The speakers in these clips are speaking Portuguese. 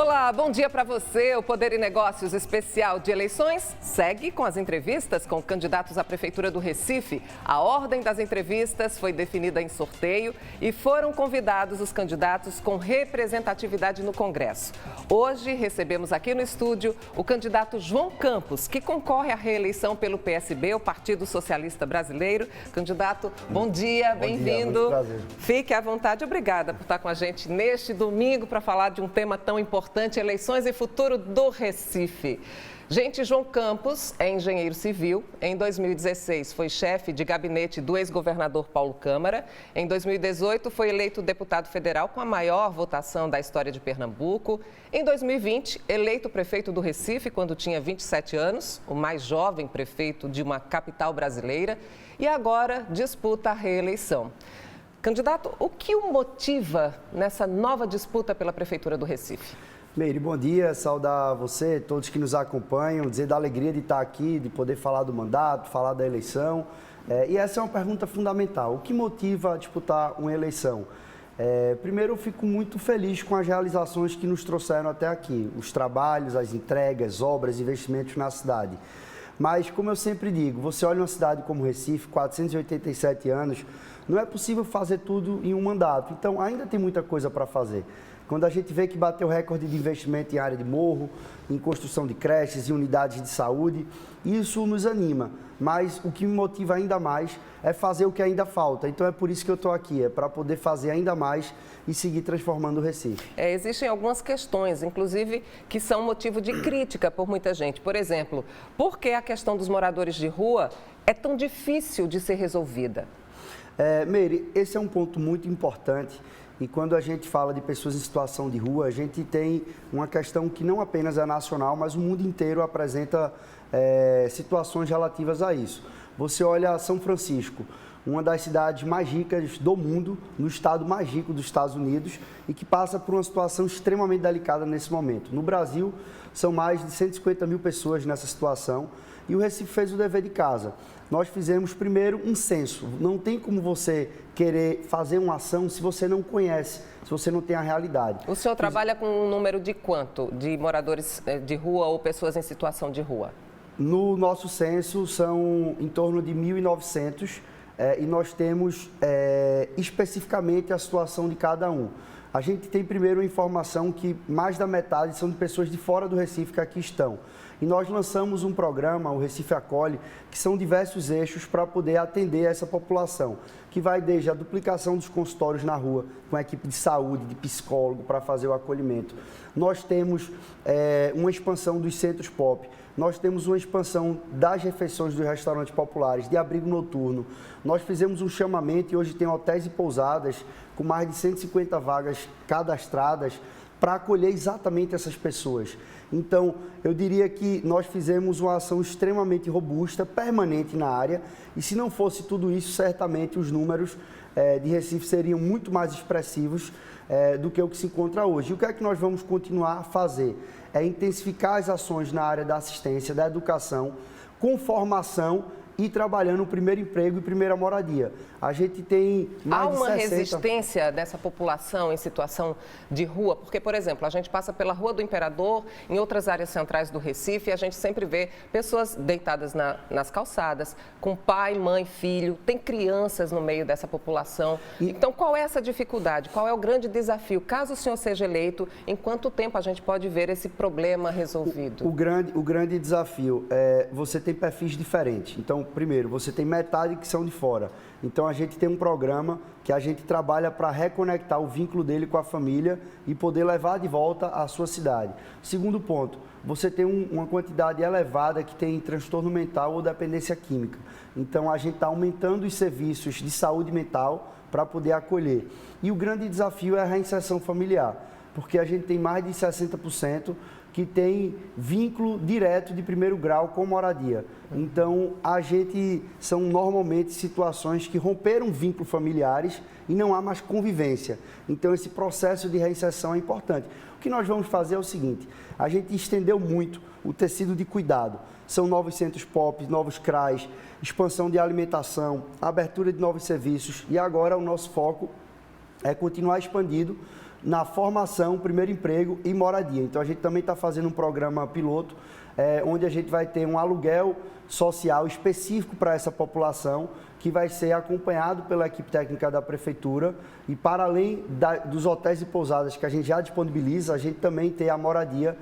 Olá, bom dia para você. O Poder e Negócios Especial de Eleições segue com as entrevistas com candidatos à Prefeitura do Recife. A ordem das entrevistas foi definida em sorteio e foram convidados os candidatos com representatividade no Congresso. Hoje recebemos aqui no estúdio o candidato João Campos, que concorre à reeleição pelo PSB, o Partido Socialista Brasileiro. Candidato, bom dia, bem-vindo. Fique à vontade. Obrigada por estar com a gente neste domingo para falar de um tema tão importante, eleições e futuro do Recife. Gente, João Campos é engenheiro civil. Em 2016 foi chefe de gabinete do ex-governador Paulo Câmara. Em 2018 foi eleito deputado federal com a maior votação da história de Pernambuco. Em 2020, eleito prefeito do Recife quando tinha 27 anos, o mais jovem prefeito de uma capital brasileira. E agora disputa a reeleição. Candidato, o que o motiva nessa nova disputa pela Prefeitura do Recife? Meire, bom dia, saudar você, todos que nos acompanham, dizer da alegria de estar aqui, de poder falar do mandato, falar da eleição. E essa é uma pergunta fundamental. O que motiva a disputar uma eleição? Primeiro, eu fico muito feliz com as realizações que nos trouxeram até aqui, os trabalhos, as entregas, obras, investimentos na cidade. Mas, como eu sempre digo, você olha uma cidade como Recife, 487 anos, não é possível fazer tudo em um mandato. Então, ainda tem muita coisa para fazer. Quando a gente vê que bateu recorde de investimento em área de morro, em construção de creches e unidades de saúde, isso nos anima. Mas o que me motiva ainda mais é fazer o que ainda falta. Então é por isso que eu estou aqui, é para poder fazer ainda mais e seguir transformando o Recife. Existem algumas questões, inclusive, que são motivo de crítica por muita gente. Por exemplo, por que a questão dos moradores de rua é tão difícil de ser resolvida? Meire, esse é um ponto muito importante. E quando a gente fala de pessoas em situação de rua, a gente tem uma questão que não apenas é nacional, mas o mundo inteiro apresenta situações relativas a isso. Você olha São Francisco, uma das cidades mais ricas do mundo, no estado mais rico dos Estados Unidos e que passa por uma situação extremamente delicada nesse momento. No Brasil, são mais de 150 mil pessoas nessa situação e o Recife fez o dever de casa. Nós fizemos primeiro um censo. Não tem como você querer fazer uma ação se você não conhece, se você não tem a realidade. O senhor trabalha com um número de quanto de moradores de rua ou pessoas em situação de rua? No nosso censo são em torno de 1.900 e nós temos especificamente a situação de cada um. A gente tem primeiro a informação que mais da metade são de pessoas de fora do Recife que aqui estão. E nós lançamos um programa, o Recife Acolhe, que são diversos eixos para poder atender essa população, que vai desde a duplicação dos consultórios na rua, com a equipe de saúde, de psicólogo, para fazer o acolhimento. Nós temos uma expansão dos centros pop, nós temos uma expansão das refeições dos restaurantes populares, de abrigo noturno. Nós fizemos um chamamento e hoje tem hotéis e pousadas com mais de 150 vagas cadastradas para acolher exatamente essas pessoas. Então, eu diria que nós fizemos uma ação extremamente robusta, permanente na área, e se não fosse tudo isso, certamente os números de Recife seriam muito mais expressivos do que o que se encontra hoje. E o que é que nós vamos continuar a fazer? É intensificar as ações na área da assistência, da educação, com formação e trabalhando o primeiro emprego e primeira moradia. A gente tem mais de 60... Há uma resistência dessa população em situação de rua? Porque, por exemplo, a gente passa pela Rua do Imperador, em outras áreas centrais do Recife, e a gente sempre vê pessoas deitadas nas calçadas, com pai, mãe, filho, tem crianças no meio dessa população. Então, qual é essa dificuldade? Qual é o grande desafio? Caso o senhor seja eleito, em quanto tempo a gente pode ver esse problema resolvido? O grande desafio é você tem perfis diferentes. Então, primeiro, você tem metade que são de fora. Então, a gente tem um programa que a gente trabalha para reconectar o vínculo dele com a família e poder levar de volta à sua cidade. Segundo ponto, você tem uma quantidade elevada que tem transtorno mental ou dependência química. Então, a gente está aumentando os serviços de saúde mental para poder acolher. E o grande desafio é a reinserção familiar, porque a gente tem mais de 60% que tem vínculo direto de primeiro grau com moradia. Então, são normalmente situações que romperam vínculos familiares e não há mais convivência. Então, esse processo de reinserção é importante. O que nós vamos fazer é o seguinte, a gente estendeu muito o tecido de cuidado. São novos centros pop, novos CRAs, expansão de alimentação, abertura de novos serviços e agora o nosso foco é continuar expandindo na formação, primeiro emprego e moradia. Então, a gente também está fazendo um programa piloto, onde a gente vai ter um aluguel social específico para essa população, que vai ser acompanhado pela equipe técnica da Prefeitura e, para além dos hotéis e pousadas que a gente já disponibiliza, a gente também tem a moradia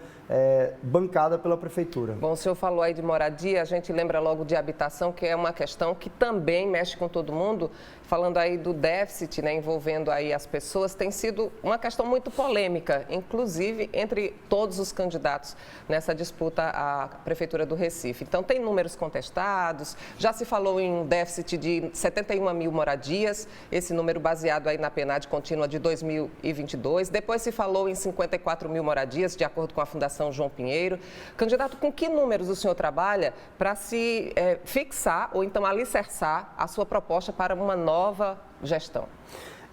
bancada pela Prefeitura. Bom, o senhor falou aí de moradia, a gente lembra logo de habitação, que é uma questão que também mexe com todo mundo. Falando aí do déficit, né, envolvendo aí as pessoas, tem sido uma questão muito polêmica, inclusive entre todos os candidatos nessa disputa à Prefeitura do Recife. Então, tem números contestados, já se falou em um déficit de 71 mil moradias, esse número baseado aí na PNAD contínua de 2022. Depois se falou em 54 mil moradias, de acordo com a Fundação João Pinheiro. Candidato, com que números o senhor trabalha para se fixar ou então alicerçar a sua proposta para uma nova gestão?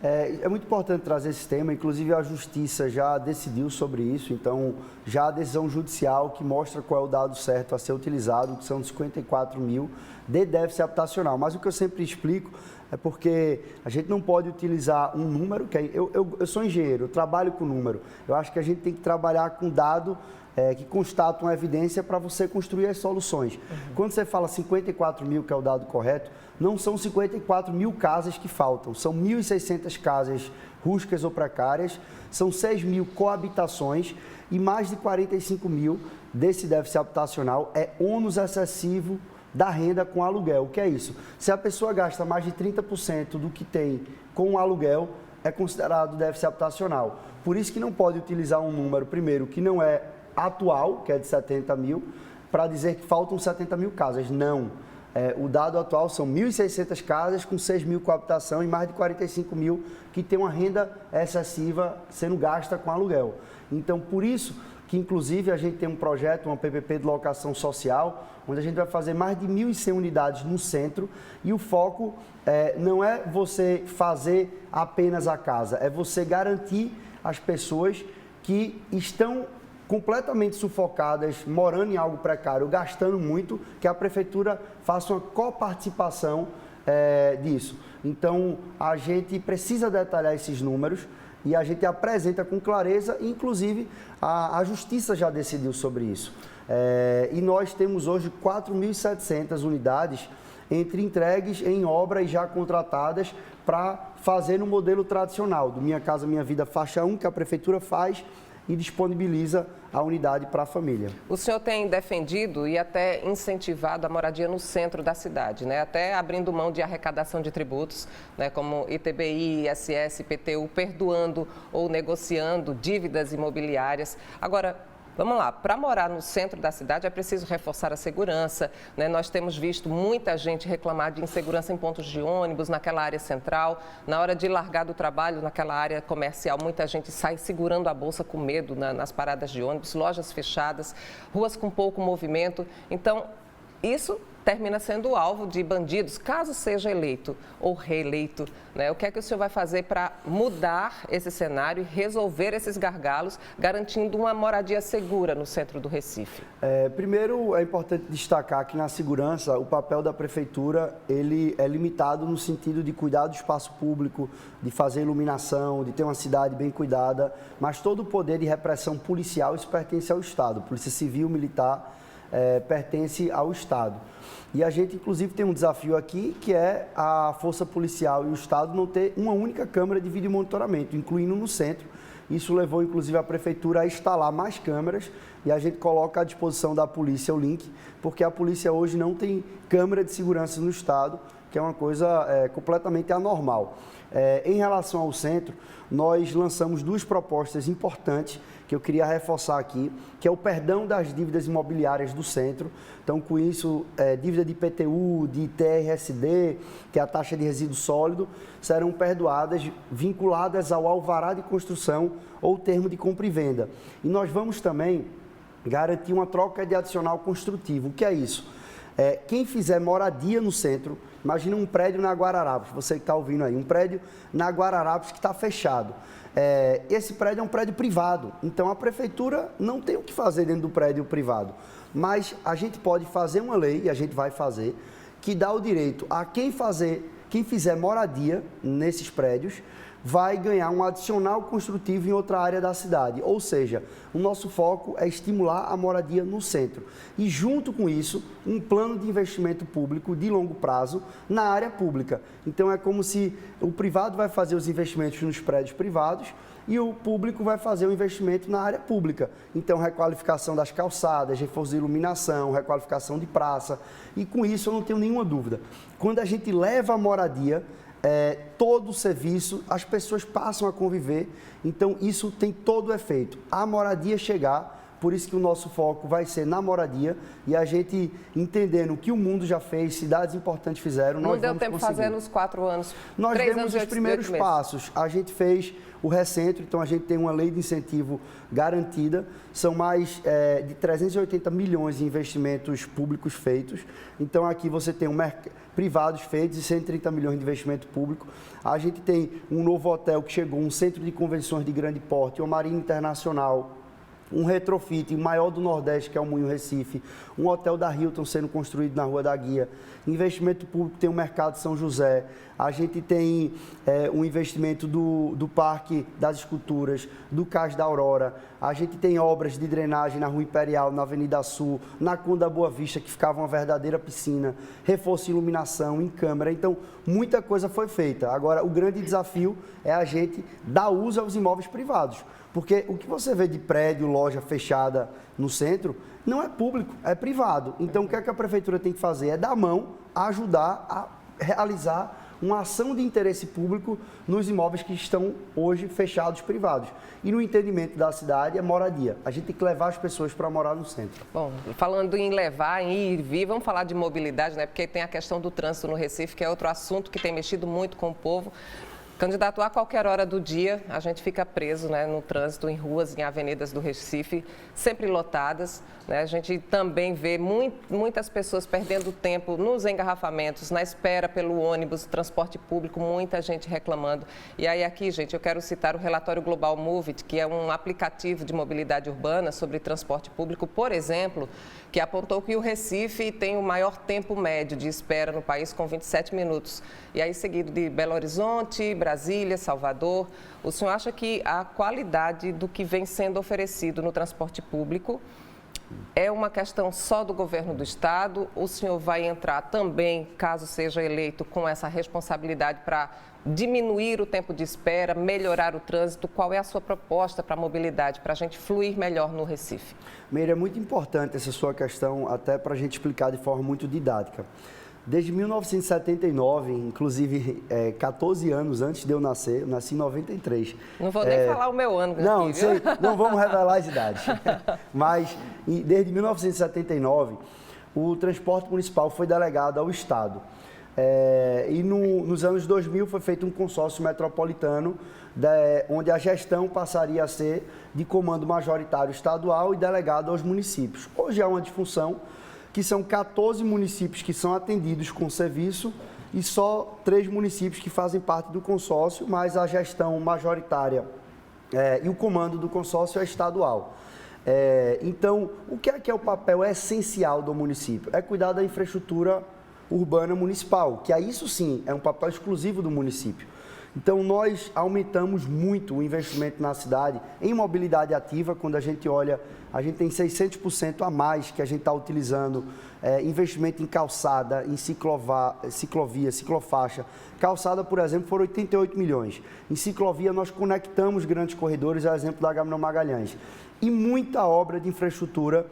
É muito importante trazer esse tema, inclusive a Justiça já decidiu sobre isso, então já a decisão judicial que mostra qual é o dado certo a ser utilizado, que são 54 mil de déficit habitacional. Mas o que eu sempre explico é porque a gente não pode utilizar um número, que eu sou engenheiro, eu trabalho com número, eu acho que a gente tem que trabalhar com dado que constata uma evidência para você construir as soluções. Quando você fala 54 mil, que é o dado correto, não são 54 mil casas que faltam, são 1.600 casas rústicas ou precárias, são 6 mil coabitações e mais de 45 mil desse déficit habitacional é ônus excessivo da renda com aluguel. O que é isso? Se a pessoa gasta mais de 30% do que tem com aluguel, é considerado déficit habitacional. Por isso que não pode utilizar um número, primeiro, que não é atual, que é de 70 mil, para dizer que faltam 70 mil casas. Não. O dado atual são 1.600 casas com 6 mil com habitação e mais de 45 mil que tem uma renda excessiva sendo gasta com aluguel. Então, por isso que, inclusive, a gente tem um projeto, uma PPP de locação social, onde a gente vai fazer mais de 1.100 unidades no centro e o foco não é você fazer apenas a casa, é você garantir as pessoas que estão completamente sufocadas, morando em algo precário, gastando muito, que a Prefeitura faça uma coparticipação disso. Então, a gente precisa detalhar esses números e a gente apresenta com clareza, inclusive a Justiça já decidiu sobre isso. E nós temos hoje 4.700 unidades entre entregues em obra e já contratadas para fazer no modelo tradicional, do Minha Casa Minha Vida faixa 1, que a Prefeitura faz e disponibiliza a unidade para a família. O senhor tem defendido e até incentivado a moradia no centro da cidade, né? Até abrindo mão de arrecadação de tributos, né? Como ITBI, ISS, IPTU, perdoando ou negociando dívidas imobiliárias. Agora, vamos lá, para morar no centro da cidade é preciso reforçar a segurança, né? Nós temos visto muita gente reclamar de insegurança em pontos de ônibus, naquela área central. Na hora de largar do trabalho, naquela área comercial, muita gente sai segurando a bolsa com medo nas paradas de ônibus, lojas fechadas, ruas com pouco movimento. Então, isso termina sendo alvo de bandidos, caso seja eleito ou reeleito, né? O que é que o senhor vai fazer para mudar esse cenário e resolver esses gargalos, garantindo uma moradia segura no centro do Recife? Primeiro, é importante destacar que na segurança, o papel da Prefeitura ele é limitado no sentido de cuidar do espaço público, de fazer iluminação, de ter uma cidade bem cuidada, mas todo o poder de repressão policial, isso pertence ao Estado. Polícia Civil, Militar, pertence ao Estado. E a gente, inclusive, tem um desafio aqui, que é a Força Policial e o Estado não ter uma única câmera de vídeo monitoramento, incluindo no centro. Isso levou, inclusive, a Prefeitura a instalar mais câmeras e a gente coloca à disposição da polícia o link, porque a polícia hoje não tem câmera de segurança no Estado, que é uma coisa completamente anormal. Em relação ao centro, nós lançamos duas propostas importantes que eu queria reforçar aqui, que é o perdão das dívidas imobiliárias do centro. Então, com isso, dívida de IPTU, de TRSD, que é a taxa de resíduo sólido, serão perdoadas, vinculadas ao alvará de construção ou termo de compra e venda. E nós vamos também garantir uma troca de adicional construtivo. O que é isso? Quem fizer moradia no centro, imagina um prédio na Guararapes, você que está ouvindo aí, um prédio na Guararapes que está fechado. Esse prédio é um prédio privado, então a Prefeitura não tem o que fazer dentro do prédio privado. Mas a gente pode fazer uma lei, e a gente vai fazer, que dá o direito a quem quem fizer moradia nesses prédios vai ganhar um adicional construtivo em outra área da cidade. Ou seja, o nosso foco é estimular a moradia no centro. E junto com isso, um plano de investimento público de longo prazo na área pública. Então é como se o privado vai fazer os investimentos nos prédios privados e o público vai fazer o investimento na área pública. Então, requalificação das calçadas, reforço de iluminação, requalificação de praça. E com isso eu não tenho nenhuma dúvida. Quando a gente leva a moradia, todo o serviço, as pessoas passam a conviver, então isso tem todo o efeito. A moradia chegar, por isso que o nosso foco vai ser na moradia e a gente entendendo o que o mundo já fez, cidades importantes fizeram, nós vamos conseguir. Não deu tempo de fazer nos 4 anos. Nós demos os primeiros passos, a gente fez o Recentro, então a gente tem uma lei de incentivo garantida, são mais de 380 milhões de investimentos públicos feitos, então aqui você tem privados feitos e 130 milhões de investimento público. A gente tem um novo hotel que chegou, um centro de convenções de grande porte, uma marina internacional, um retrofit, o maior do Nordeste, que é o Moinho Recife, um hotel da Hilton sendo construído na Rua da Guia, investimento público tem o Mercado São José, a gente tem um investimento do Parque das Esculturas, do Cais da Aurora, a gente tem obras de drenagem na Rua Imperial, na Avenida Sul, na Conda Boa Vista, que ficava uma verdadeira piscina, reforço de iluminação, em câmara, então muita coisa foi feita. Agora, o grande desafio é a gente dar uso aos imóveis privados. Porque o que você vê de prédio, loja fechada no centro, não é público, é privado. Então, o que a prefeitura tem que fazer é dar a mão, ajudar a realizar uma ação de interesse público nos imóveis que estão hoje fechados privados. E no entendimento da cidade é moradia. A gente tem que levar as pessoas para morar no centro. Bom, falando em levar, em ir e vir, vamos falar de mobilidade, né? Porque tem a questão do trânsito no Recife, que é outro assunto que tem mexido muito com o povo. Candidato, a qualquer hora do dia, a gente fica preso, né, no trânsito, em ruas, em avenidas do Recife, sempre lotadas. Né? A gente também vê muitas pessoas perdendo tempo nos engarrafamentos, na espera pelo ônibus, transporte público, muita gente reclamando. E aí aqui, gente, eu quero citar o relatório Global Move It, que é um aplicativo de mobilidade urbana sobre transporte público, por exemplo, que apontou que o Recife tem o maior tempo médio de espera no país, com 27 minutos. E aí, seguido de Belo Horizonte, Brasília, Salvador. O senhor acha que a qualidade do que vem sendo oferecido no transporte público é uma questão só do governo do estado? O senhor vai entrar também, caso seja eleito, com essa responsabilidade para diminuir o tempo de espera, melhorar o trânsito? Qual é a sua proposta para a mobilidade, para a gente fluir melhor no Recife? Meire, é muito importante essa sua questão, até para a gente explicar de forma muito didática. Desde 1979, inclusive 14 anos antes de eu nascer, eu nasci em 93. Não vou nem falar o meu ano. Não, aqui, não vamos revelar as idades. Mas desde 1979, o transporte municipal foi delegado ao Estado. E nos anos 2000 foi feito um consórcio metropolitano, onde a gestão passaria a ser de comando majoritário estadual e delegado aos municípios. Hoje há uma disfunção, que são 14 municípios que são atendidos com serviço e só 3 municípios que fazem parte do consórcio, mas a gestão majoritária e o comando do consórcio é estadual. Então, o que é o papel essencial do município? É cuidar da infraestrutura urbana municipal, que isso sim é um papel exclusivo do município. Então, nós aumentamos muito o investimento na cidade em mobilidade ativa. Quando a gente olha, a gente tem 600% a mais que a gente está utilizando, investimento em calçada, em ciclovia, ciclofaixa. Calçada, por exemplo, foram 88 milhões. Em ciclovia, nós conectamos grandes corredores, a exemplo da Agamenon Magalhães. E muita obra de infraestrutura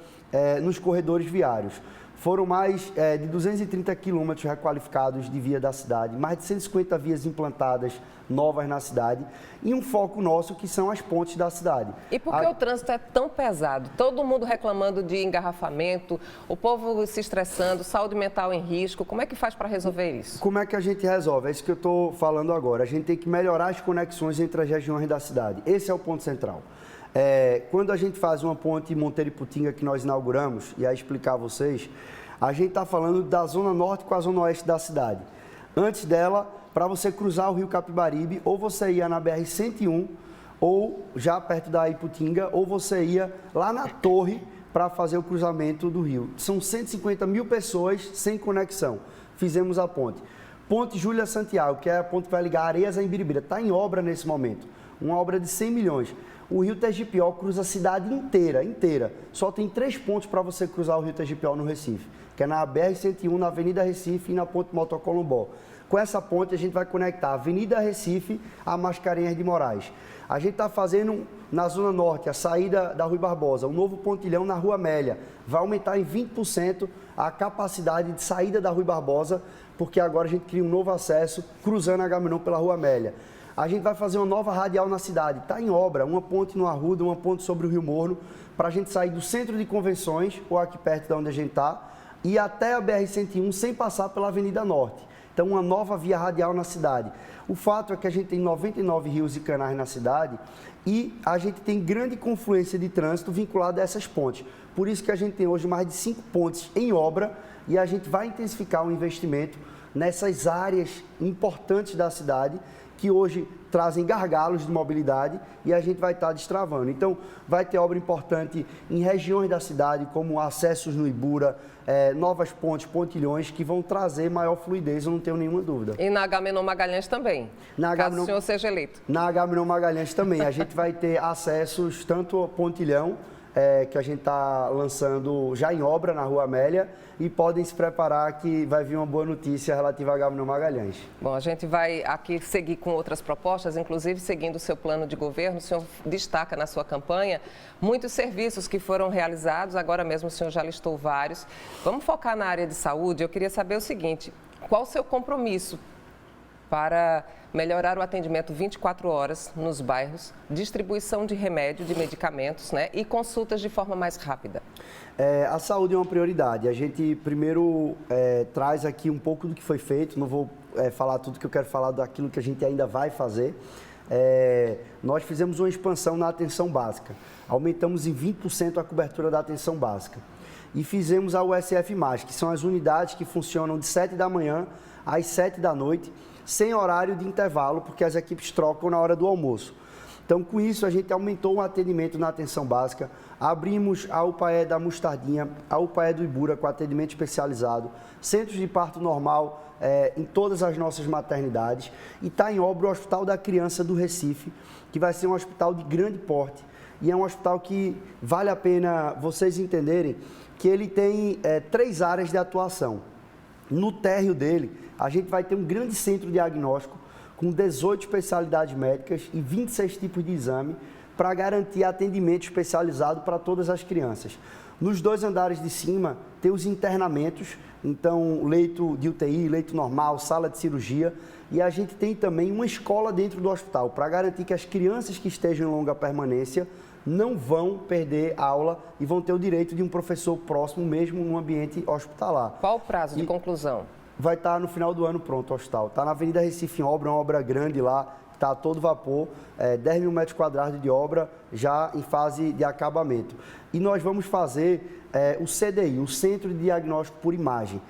nos corredores viários. Foram mais de 230 quilômetros requalificados de via da cidade, mais de 150 vias implantadas novas na cidade e um foco nosso que são as pontes da cidade. E por que o trânsito é tão pesado? Todo mundo reclamando de engarrafamento, o povo se estressando, saúde mental em risco. Como é que faz para resolver isso? Como é que a gente resolve? É isso que eu estou falando agora. A gente tem que melhorar as conexões entre as regiões da cidade. Esse é o ponto central. Quando a gente faz uma ponte Monteiro-Iputinga que nós inauguramos, e aí explicar a vocês, a gente está falando da zona norte com a zona oeste da cidade. Antes dela, para você cruzar o rio Capibaribe, ou você ia na BR-101, ou já perto da Iputinga, ou você ia lá na torre para fazer o cruzamento do rio. São 150 mil pessoas sem conexão. Fizemos a ponte. Ponte Júlia Santiago, que é a ponte que vai ligar Areias a Imbiribira, está em obra nesse momento, uma obra de 100 milhões. O Rio Tegipió cruza a cidade inteira. Só tem 3 pontos para você cruzar o Rio Tegipió no Recife, que é na BR-101, na Avenida Recife e na Ponte Motocolombó. Com essa ponte a gente vai conectar a Avenida Recife a Mascarenhas de Moraes. A gente está fazendo na Zona Norte a saída da Rui Barbosa, um novo pontilhão na Rua Amélia. Vai aumentar em 20% a capacidade de saída da Rui Barbosa, porque agora a gente cria um novo acesso cruzando a Agamenon pela Rua Amélia. A gente vai fazer uma nova radial na cidade, está em obra, uma ponte no Arruda, uma ponte sobre o Rio Morno, para a gente sair do centro de convenções, ou aqui perto de onde a gente está, e até a BR-101 sem passar pela Avenida Norte. Então, uma nova via radial na cidade. O fato é que a gente tem 99 rios e canais na cidade e a gente tem grande confluência de trânsito vinculada a essas pontes. Por isso que a gente tem hoje mais de 5 pontes em obra e a gente vai intensificar o investimento nessas áreas importantes da cidade que hoje trazem gargalos de mobilidade e a gente vai estar destravando. Então, vai ter obra importante em regiões da cidade, como acessos no Ibura, novas pontes, pontilhões, que vão trazer maior fluidez, eu não tenho nenhuma dúvida. E na Agamenon Magalhães também, caso o senhor seja eleito. Na Agamenon Magalhães também, a gente vai ter acessos tanto ao pontilhão, que a gente está lançando já em obra na Rua Amélia, e podem se preparar que vai vir uma boa notícia relativa a Agamenon Magalhães. Bom, a gente vai aqui seguir com outras propostas, inclusive seguindo o seu plano de governo. O senhor destaca na sua campanha muitos serviços que foram realizados, agora mesmo o senhor já listou vários. Vamos focar na área de saúde. Eu queria saber o seguinte, qual o seu compromisso para melhorar o atendimento 24 horas nos bairros, distribuição de remédio, de medicamentos, né, e consultas de forma mais rápida? A saúde é uma prioridade. A gente primeiro traz aqui um pouco do que foi feito, não vou falar tudo que eu quero falar daquilo que a gente ainda vai fazer. Nós fizemos uma expansão na atenção básica, aumentamos em 20% a cobertura da atenção básica e fizemos a USF+, que são as unidades que funcionam de 7 da manhã às 7 da noite, sem horário de intervalo, porque as equipes trocam na hora do almoço. Então, com isso, a gente aumentou o atendimento na atenção básica, abrimos a UPAE da Mostardinha, a UPAE do Ibura com atendimento especializado, centros de parto normal em todas as nossas maternidades, e está em obra o Hospital da Criança do Recife, que vai ser um hospital de grande porte, e é um hospital que vale a pena vocês entenderem que ele tem 3 áreas de atuação. No térreo dele, a gente vai ter um grande centro diagnóstico com 18 especialidades médicas e 26 tipos de exame para garantir atendimento especializado para todas as crianças. Nos 2 andares de cima, tem os internamentos, então leito de UTI, leito normal, sala de cirurgia, e a gente tem também uma escola dentro do hospital para garantir que as crianças que estejam em longa permanência não vão perder aula e vão ter o direito de um professor próximo, mesmo no ambiente hospitalar. Qual o prazo de conclusão? Vai estar no final do ano pronto o hospital. Está na Avenida Recife em obra, uma obra grande lá, está a todo vapor, 10 mil metros quadrados de obra já em fase de acabamento. E nós vamos fazer o CDI, o Centro de Diagnóstico por Imagem.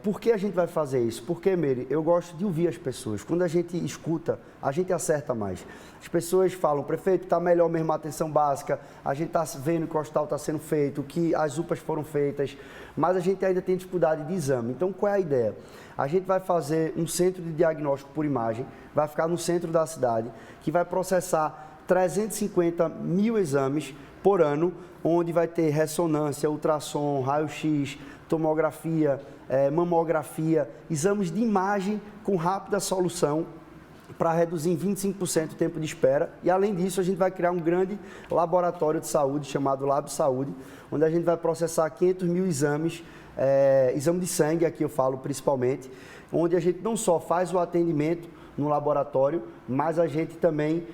Por que a gente vai fazer isso? Porque, Meire, eu gosto de ouvir as pessoas. Quando a gente escuta, a gente acerta mais. As pessoas falam, prefeito, está melhor mesmo a atenção básica, a gente está vendo que o hospital está sendo feito, que as UPAs foram feitas, mas a gente ainda tem dificuldade de exame. Então, qual é a ideia? A gente vai fazer um centro de diagnóstico por imagem, vai ficar no centro da cidade, que vai processar 350 mil exames por ano, onde vai ter ressonância, ultrassom, raio-x, tomografia, mamografia, exames de imagem com rápida solução para reduzir em 25% o tempo de espera. E, além disso, a gente vai criar um grande laboratório de saúde chamado Lab Saúde, onde a gente vai processar 500 mil exames, exame de sangue, aqui eu falo principalmente, onde a gente não só faz o atendimento no laboratório, mas a gente também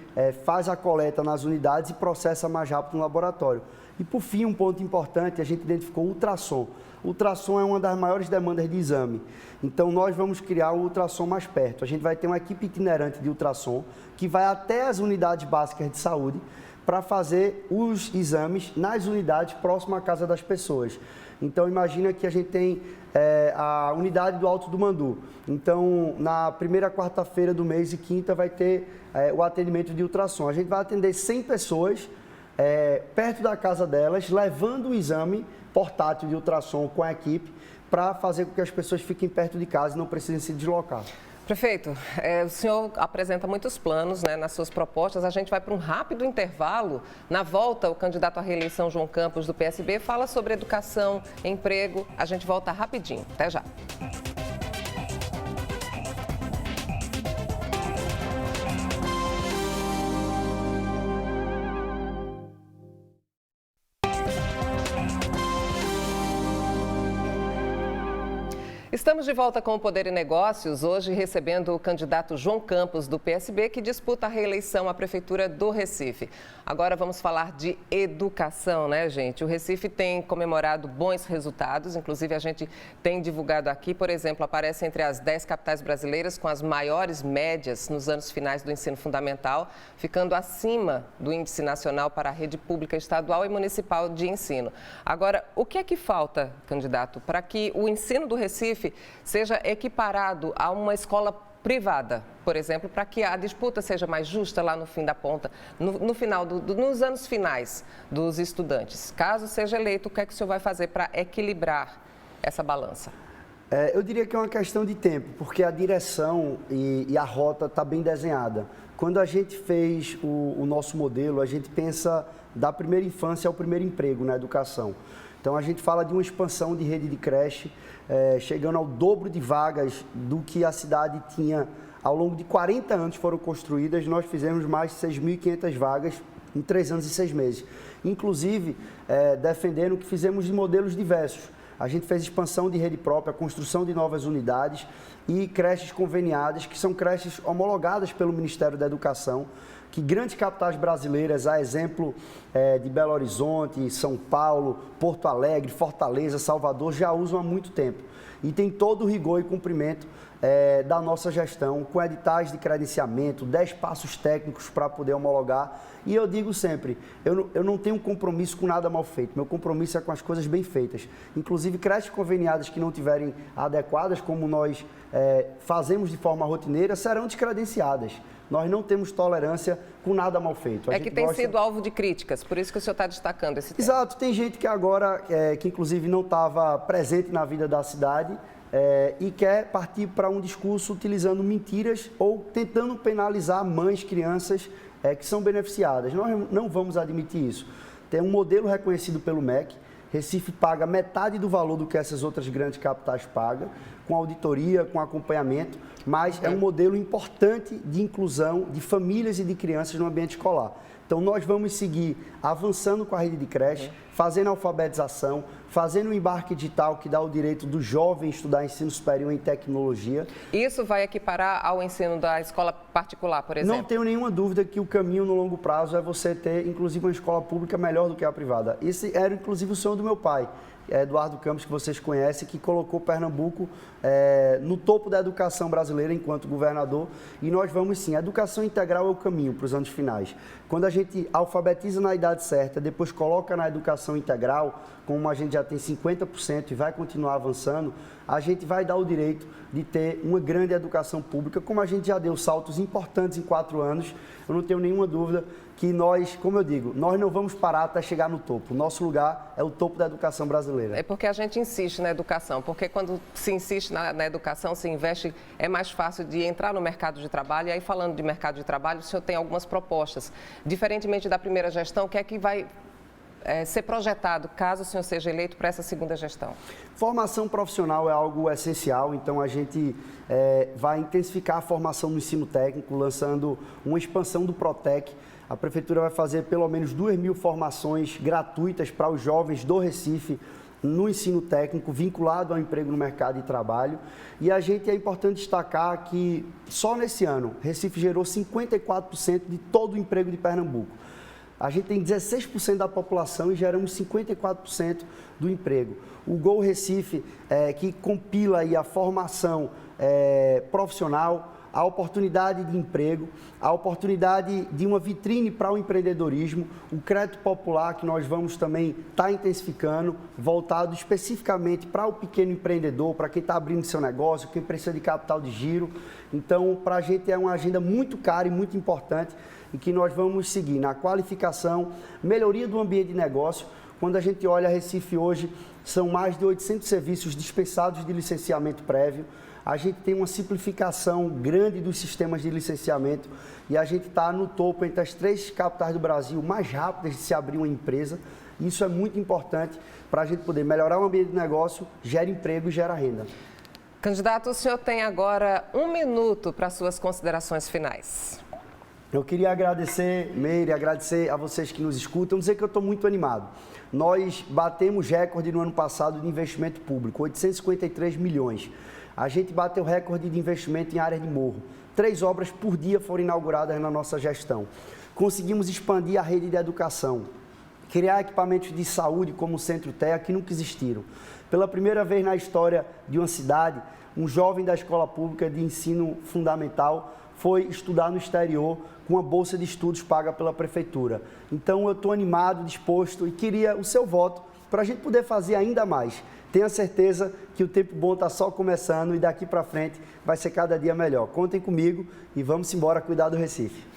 faz a coleta nas unidades e processa mais rápido no laboratório. E, por fim, um ponto importante, a gente identificou o ultrassom. O ultrassom é uma das maiores demandas de exame. Então, nós vamos criar o ultrassom mais perto. A gente vai ter uma equipe itinerante de ultrassom que vai até as unidades básicas de saúde para fazer os exames nas unidades próximas à casa das pessoas. Então, imagina que a gente tem a unidade do Alto do Mandu. Então, na primeira quarta-feira do mês e quinta vai ter o atendimento de ultrassom. A gente vai atender 100 pessoas perto da casa delas, levando o exame portátil de ultrassom com a equipe para fazer com que as pessoas fiquem perto de casa e não precisem se deslocar. Prefeito, o senhor apresenta muitos planos, né, nas suas propostas. A gente vai para um rápido intervalo. Na volta, o candidato à reeleição, João Campos, do PSB, fala sobre educação, emprego. A gente volta rapidinho. Até já. Estamos de volta com o Poder e Negócios, hoje recebendo o candidato João Campos, do PSB, que disputa a reeleição à Prefeitura do Recife. Agora vamos falar de educação, né, gente? O Recife tem comemorado bons resultados, inclusive a gente tem divulgado aqui, por exemplo, aparece entre as 10 capitais brasileiras com as maiores médias nos anos finais do ensino fundamental, ficando acima do índice nacional para a rede pública estadual e municipal de ensino. Agora, o que é que falta, candidato, para que o ensino do Recife seja equiparado a uma escola privada, por exemplo, para que a disputa seja mais justa lá no fim da ponta, nos anos finais dos estudantes? Caso seja eleito, o que é que o senhor vai fazer para equilibrar essa balança? Eu diria que é uma questão de tempo, porque a direção e a rota está bem desenhada. Quando a gente fez o nosso modelo, a gente pensa da primeira infância ao primeiro emprego na educação. Então, a gente fala de uma expansão de rede de creche, chegando ao dobro de vagas do que a cidade tinha. Ao longo de 40 anos foram construídas, nós fizemos mais de 6.500 vagas em 3 anos e 6 meses. Inclusive, defendendo que fizemos de modelos diversos. A gente fez expansão de rede própria, construção de novas unidades e creches conveniadas, que são creches homologadas pelo Ministério da Educação, que grandes capitais brasileiras, a exemplo de Belo Horizonte, São Paulo, Porto Alegre, Fortaleza, Salvador, já usam há muito tempo. E tem todo o rigor e cumprimento da nossa gestão, com editais de credenciamento, 10 passos técnicos para poder homologar. E eu digo sempre, eu não tenho compromisso com nada mal feito, meu compromisso é com as coisas bem feitas. Inclusive, creches conveniadas que não tiverem adequadas, como nós fazemos de forma rotineira, serão descredenciadas. Nós não temos tolerância com nada mal feito. É que tem sido alvo de críticas, por isso que o senhor está destacando esse tema. Exato, tem gente que agora, que inclusive não estava presente na vida da cidade e quer partir para um discurso utilizando mentiras ou tentando penalizar mães, crianças que são beneficiadas. Nós não vamos admitir isso. Tem um modelo reconhecido pelo MEC, Recife paga metade do valor do que essas outras grandes capitais pagam, com auditoria, com acompanhamento, mas é um modelo importante de inclusão de famílias e de crianças no ambiente escolar. Então, nós vamos seguir avançando com a rede de creche, fazendo alfabetização, fazendo um embarque digital que dá o direito do jovem estudar ensino superior em tecnologia. Isso vai equiparar ao ensino da escola particular, por exemplo? Não tenho nenhuma dúvida que o caminho no longo prazo é você ter, inclusive, uma escola pública melhor do que a privada. Esse era, inclusive, o sonho do meu pai, Eduardo Campos, que vocês conhecem, que colocou Pernambuco no topo da educação brasileira enquanto governador. E nós vamos sim, a educação integral é o caminho para os anos finais. Quando a gente alfabetiza na idade certa, depois coloca na educação integral, como a gente já tem 50% e vai continuar avançando, a gente vai dar o direito de ter uma grande educação pública, como a gente já deu saltos importantes em 4 anos. Eu não tenho nenhuma dúvida que nós, como eu digo, nós não vamos parar até chegar no topo. O nosso lugar é o topo da educação brasileira. É porque a gente insiste na educação, porque quando se insiste na educação, se investe, é mais fácil de entrar no mercado de trabalho. E aí, falando de mercado de trabalho, o senhor tem algumas propostas. Diferentemente da primeira gestão, o que é que vai ser projetado, caso o senhor seja eleito, para essa segunda gestão? Formação profissional é algo essencial, então a gente vai intensificar a formação no ensino técnico, lançando uma expansão do Protec. A Prefeitura vai fazer pelo menos 2.000 formações gratuitas para os jovens do Recife no ensino técnico, vinculado ao emprego no mercado de trabalho. E a gente é importante destacar que só nesse ano, Recife gerou 54% de todo o emprego de Pernambuco. A gente tem 16% da população e geramos 54% do emprego. O Go Recife, que compila aí a formação profissional, a oportunidade de emprego, a oportunidade de uma vitrine para o empreendedorismo, o crédito popular que nós vamos também estar intensificando, voltado especificamente para o pequeno empreendedor, para quem está abrindo seu negócio, quem precisa de capital de giro. Então, para a gente é uma agenda muito cara e muito importante e que nós vamos seguir na qualificação, melhoria do ambiente de negócio. Quando a gente olha Recife hoje, São mais de 800 serviços dispensados de licenciamento prévio. A gente tem uma simplificação grande dos sistemas de licenciamento e a gente está no topo entre as 3 capitais do Brasil mais rápidas de se abrir uma empresa. Isso é muito importante para a gente poder melhorar o ambiente de negócio, gera emprego e gera renda. Candidato, o senhor tem agora 1 minuto para suas considerações finais. Eu queria agradecer, Meire, agradecer a vocês que nos escutam, dizer que eu estou muito animado. Nós batemos recorde no ano passado de investimento público, 853 milhões. A gente bateu recorde de investimento em áreas de morro. 3 obras por dia foram inauguradas na nossa gestão. Conseguimos expandir a rede de educação, criar equipamentos de saúde como o Centro TEA, que nunca existiram. Pela primeira vez na história de uma cidade, um jovem da escola pública de ensino fundamental foi estudar no exterior com uma bolsa de estudos paga pela prefeitura. Então eu estou animado, disposto e queria o seu voto para a gente poder fazer ainda mais. Tenha certeza que o tempo bom está só começando e daqui para frente vai ser cada dia melhor. Contem comigo e vamos embora cuidar do Recife.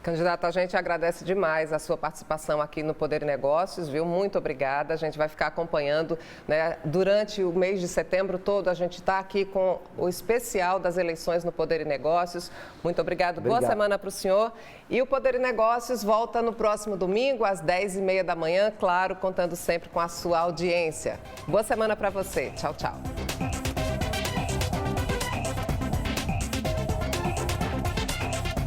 Candidato, a gente agradece demais a sua participação aqui no Poder e Negócios, viu? Muito obrigada. A gente vai ficar acompanhando, né? Durante o mês de setembro todo, a gente está aqui com o especial das eleições no Poder e Negócios. Muito obrigado. Boa semana para o senhor. E o Poder e Negócios volta no próximo domingo, às 10h30 da manhã, claro, contando sempre com a sua audiência. Boa semana para você. Tchau, tchau.